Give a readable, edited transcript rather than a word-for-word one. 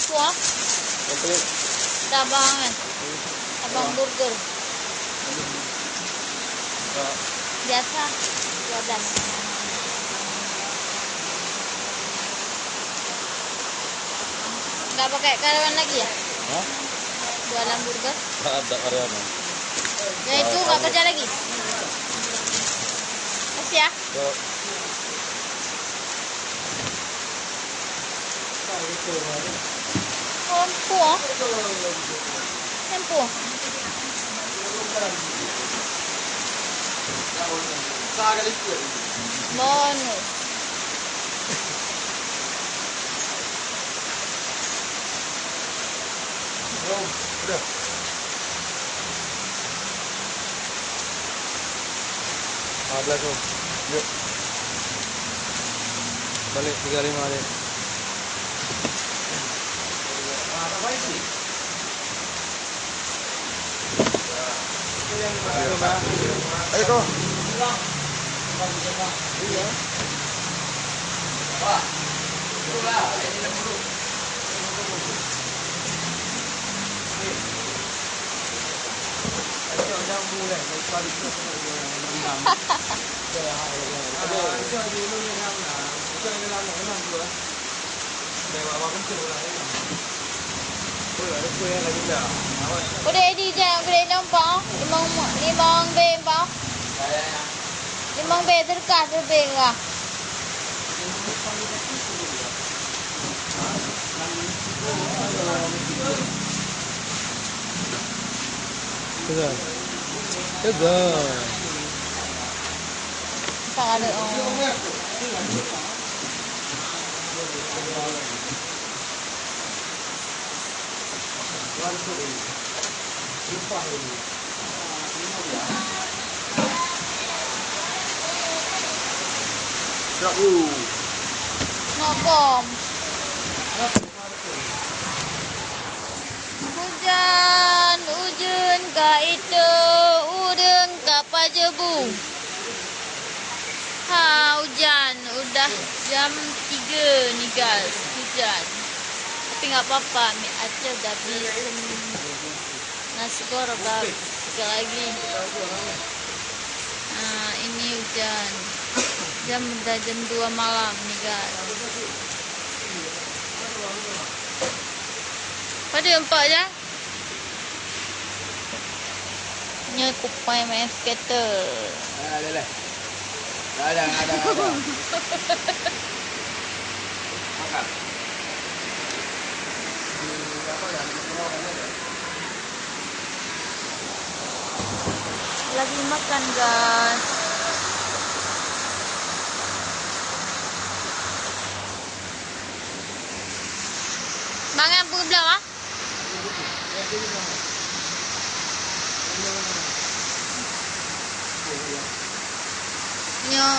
Kuah? Abang kan? Abang burger. Biasa. Wadah. Nggak pakai karyawan lagi ya? Hah? Jualan burger? Nggak ada karyawan. Ya itu nggak kerja lagi? Kasih ya? Yuk. Lempu ah? Lempu? Bonus. Udah. Belas Om. Yuk. Balik 35 deh. Ayo kau. Iya. Wah. Itulah, ini dulu. Jangan boleh, sekali itu rendam. Ada di lu yang lah. Bukan yang lain dulu. Dewa apa pun boleh. Udah di jam, udah nampak. Limang B pak. Limang B terkah terbang lah. Tegal. Tegal. Tak ada orang. Ngobom. Hujan, hujan ka itu, udeng ka pajebu. Hujan, udah jam 3 nih guys, hujan. Tapi nggak apa-apa, mie aceh udah habis. Nasi goreng sekali lagi. Nah, ini hujan. Udah jam 2 malam nih guys. Pada nampak je. Ini kupai main skater. Ada. Makan. Lagi makan guys. Mangan pun belah ah. Nyo.